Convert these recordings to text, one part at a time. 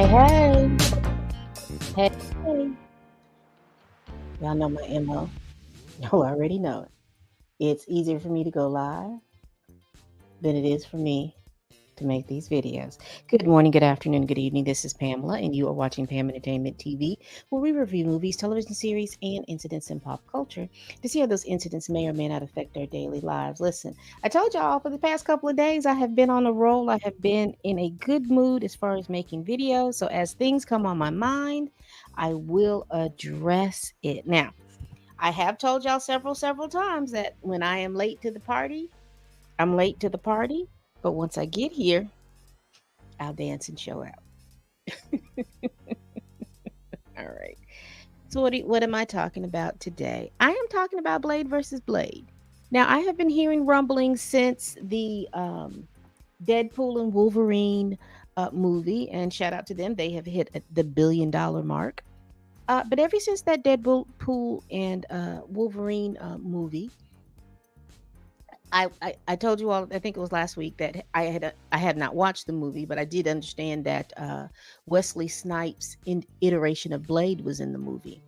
Hey, hey, hey. Y'all know my MO. Y'all already know it. It's easier for me to go live than it is for me to make these videos. Good morning, good afternoon, good evening. This is Pamela, and you are watching Pam Entertainment TV, where we review movies, television series, and incidents in pop culture to see how those incidents may or may not affect our daily lives. Listen, I told y'all for the past couple of days I have been on a roll. I have been in a good mood as far as making videos. So as things come on my mind, I will address it. Now, I have told y'all several times that when I am late to the party, I'm late to the party. But once I get here, I'll dance and show out. All right. So what am I talking about today? I am talking about Blade versus Blade. Now I have been hearing rumblings since the Deadpool and Wolverine movie, and shout out to them. They have hit the $1 billion mark. But ever since that Deadpool and Wolverine movie, I told you all, I think it was last week, that I had not watched the movie, but I did understand that Wesley Snipes' iteration of Blade was in the movie,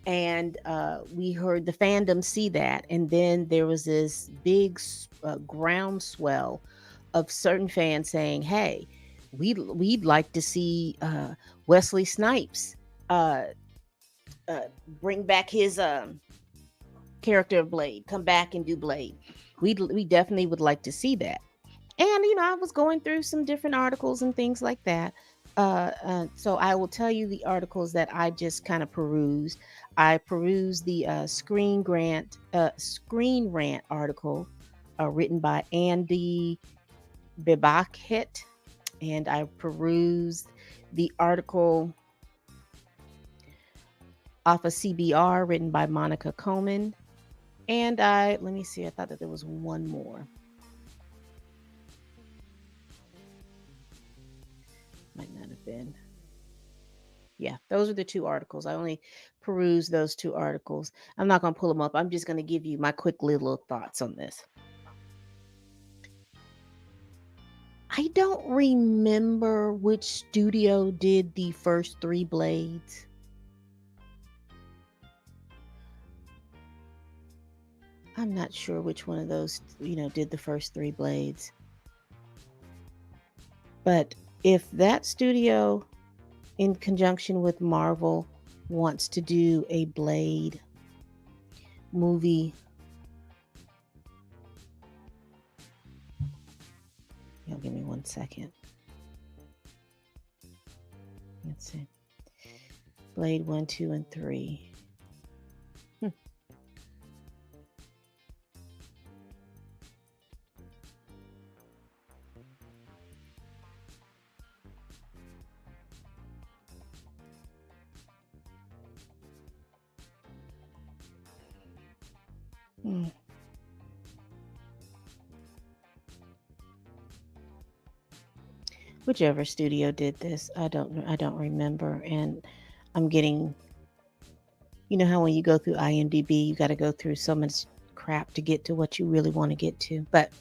and we heard the fandom see that, and then there was this big groundswell of certain fans saying, "Hey, we'd like to see Wesley Snipes uh, bring back his character of Blade, come back and do Blade. We definitely would like to see that." And I was going through some different articles and things like that. So I will tell you the articles that I just kind of perused. I perused the Screen Rant article written by Andy Bibakhet, and I perused the article off of CBR written by Monica Coleman. And let me see, I thought that there was one more. Might not have been. Yeah, those are the two articles. I only perused those two articles. I'm not going to pull them up. I'm just going to give you my quick little thoughts on this. I don't remember which studio did the first three Blades. I'm not sure which one of those, did the first three Blades. But if that studio, in conjunction with Marvel, wants to do a Blade movie, give me 1 second. Let's see. Blade 1, 2, and 3. Whichever studio did this, I don't remember. And I'm getting, how when you go through IMDb, you got to go through so much crap to get to what you really want to get to. But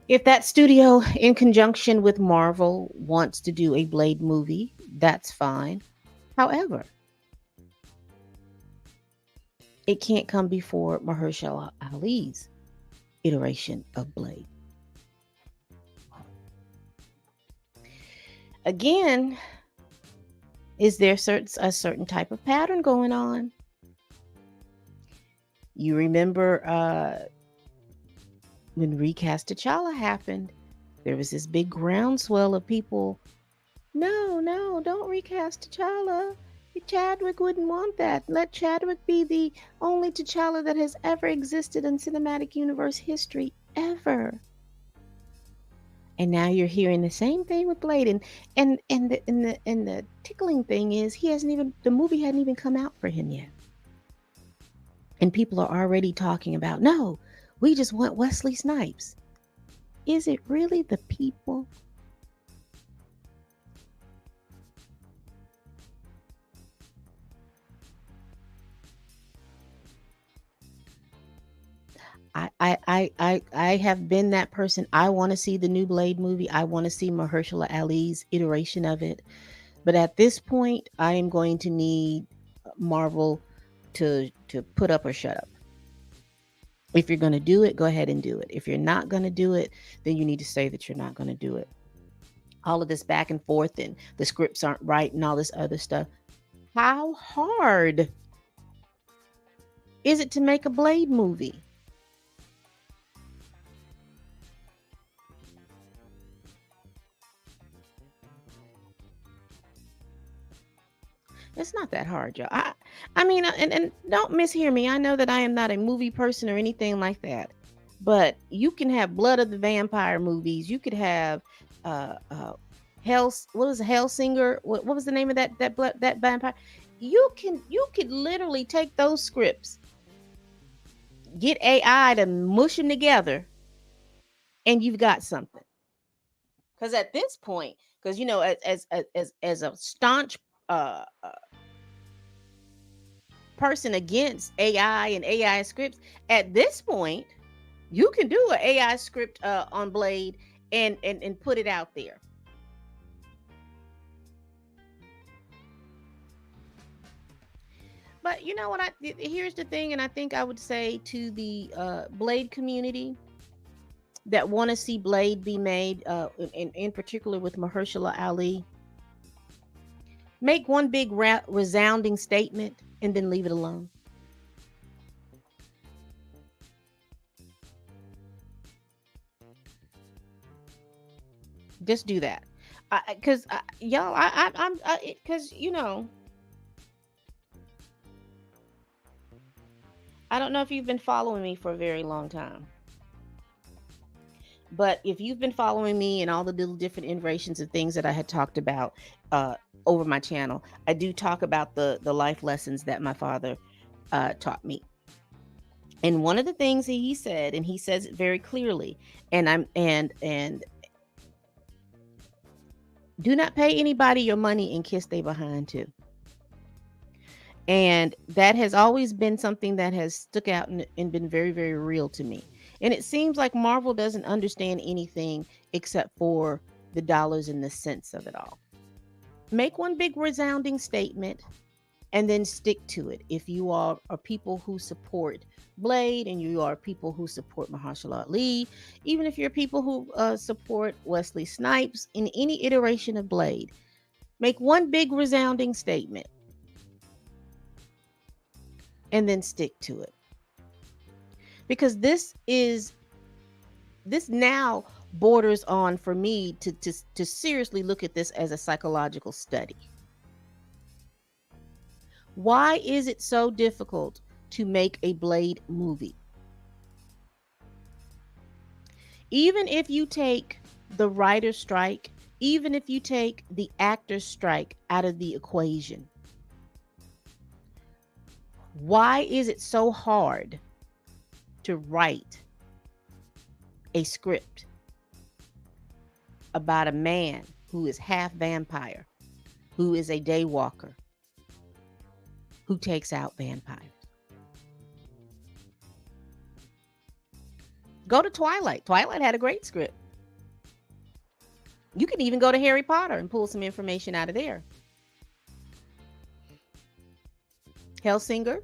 if that studio, in conjunction with Marvel, wants to do a Blade movie, that's fine. However, it can't come before Mahershala Ali's iteration of Blade. Again, is there a certain type of pattern going on? You remember when Recast T'Challa happened, there was this big groundswell of people, no, don't recast T'Challa. Chadwick wouldn't want that. Let Chadwick be the only T'Challa that has ever existed in cinematic universe history, ever. And now you're hearing the same thing with Blade, and the tickling thing is the movie hadn't even come out for him yet, and people are already talking about, no, we just want Wesley Snipes. Is it really the people? I have been that person. I want to see the new Blade movie. I want to see Mahershala Ali's iteration of it. But at this point, I am going to need Marvel to put up or shut up. If you're going to do it, go ahead and do it. If you're not going to do it, then you need to say that you're not going to do it. All of this back and forth and the scripts aren't right and all this other stuff. How hard is it to make a Blade movie? It's not that hard, y'all. I mean, and don't mishear me. I know that I am not a movie person or anything like that, but you can have Blood of the Vampire movies. You could have, Hell. What was Hellsinger? What was the name of that vampire? You could literally take those scripts, get AI to mush them together, and you've got something. Because at this point, because you know, as a staunch person against AI and AI scripts, at this point, you can do an AI script on Blade and put it out there. But you know what? Here's the thing, and I think I would say to the Blade community that want to see Blade be made, in particular with Mahershala Ali, make one big resounding statement and then leave it alone. Just do that, because y'all, I'm because you know, I don't know if you've been following me for a very long time, but if you've been following me and all the little different iterations of things that I had talked about over my channel, I do talk about the life lessons that my father taught me. And one of the things that he said, and he says it very clearly, and do not pay anybody your money and kiss they behind too. And that has always been something that has stuck out and been very, very real to me. And it seems like Marvel doesn't understand anything except for the dollars and the cents of it all. Make one big resounding statement and then stick to it. If you are people who support Blade and you are people who support Mahershala Ali, even if you're people who support Wesley Snipes in any iteration of Blade, make one big resounding statement and then stick to it. Because this now borders on, for me, to seriously look at this as a psychological study. Why is it so difficult to make a Blade movie? Even if you take the writer's strike, even if you take the actor's strike out of the equation, why is it so hard to write a script about a man who is half vampire, who is a daywalker, who takes out vampires? Go to Twilight. Twilight had a great script. You can even go to Harry Potter and pull some information out of there. Hellsinger,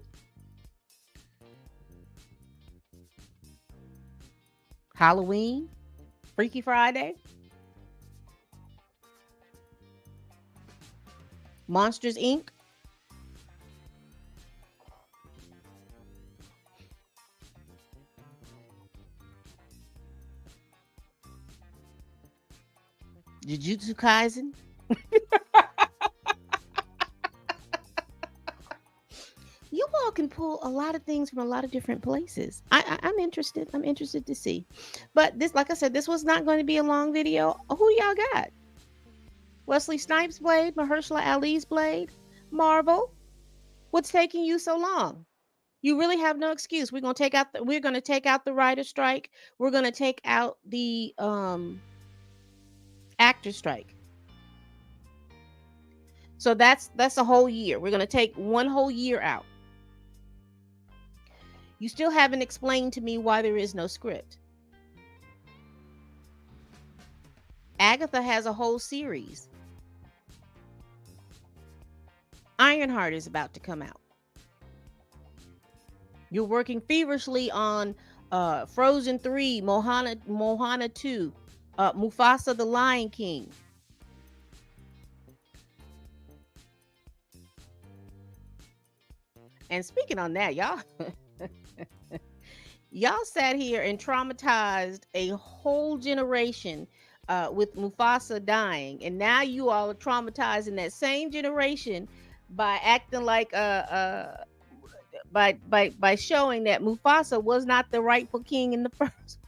Halloween, Freaky Friday, Monsters Inc. Jujutsu Kaisen. You all can pull a lot of things from a lot of different places. I'm interested. I'm interested to see. But this, like I said, this was not going to be a long video. Who y'all got? Wesley Snipes' Blade, Mahershala Ali's Blade, Marvel. What's taking you so long? You really have no excuse. We're going to take out the writer's strike. We're going to take out the actor strike. So that's a whole year. We're going to take one whole year out. You still haven't explained to me why there is no script. Agatha has a whole series. Ironheart is about to come out. You're working feverishly on Frozen 3, Moana 2, Mufasa the Lion King. And speaking on that, y'all y'all sat here and traumatized a whole generation with Mufasa dying, and now you all are traumatizing that same generation by acting like by showing that Mufasa was not the rightful king in the first.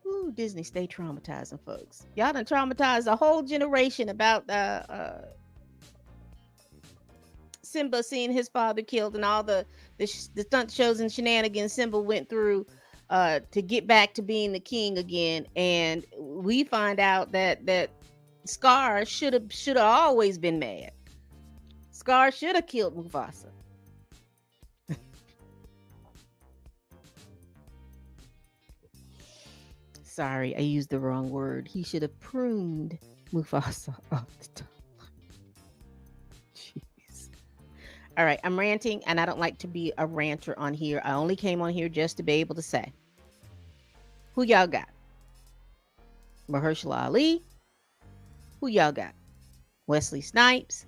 Ooh, Disney, stay traumatizing folks. Y'all done traumatized a whole generation about Simba seeing his father killed and all the stunt shows and shenanigans Simba went through to get back to being the king again. And we find out that Scar should have always been mad. Scar should have killed Mufasa. Sorry, I used the wrong word. He should have pruned Mufasa off the top. Jeez. All right, I'm ranting, and I don't like to be a ranter on here. I only came on here just to be able to say, who y'all got? Mahershala Ali? Who y'all got? Wesley Snipes?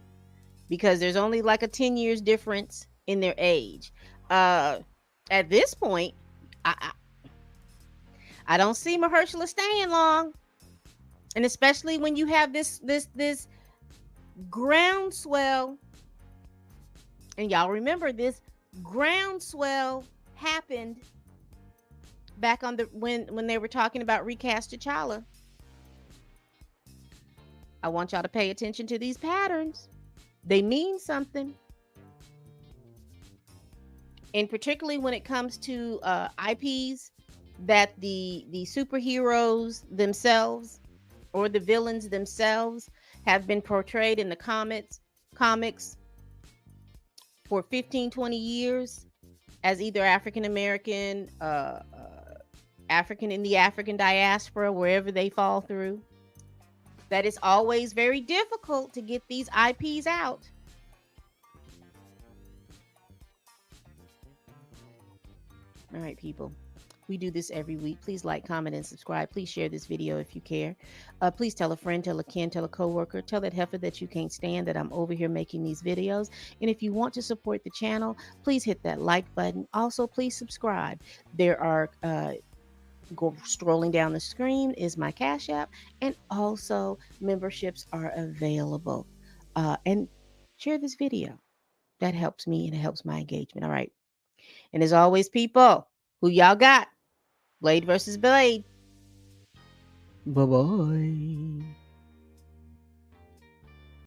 Because there's only like a 10 years difference in their age. At this point, I don't see Mahershala staying long. And especially when you have this groundswell. And y'all remember this groundswell happened back on the when they were talking about recast T'Challa. I want y'all to pay attention to these patterns. They mean something. And particularly when it comes to IPs that the superheroes themselves or the villains themselves have been portrayed in the comics for 15-20 years as either African American, African in the African diaspora, wherever they fall through, that it's always very difficult to get these IPs out. All right, people. We do this every week. Please like, comment, and subscribe. Please share this video if you care. Please tell a friend, tell a kin, tell a coworker, tell that heifer that you can't stand that I'm over here making these videos. And if you want to support the channel, please hit that like button. Also, please subscribe. There are strolling down the screen is my Cash App, and also memberships are available. And share this video. That helps me and it helps my engagement. All right. And as always, people, who y'all got? Blade versus Blade. Bye-bye.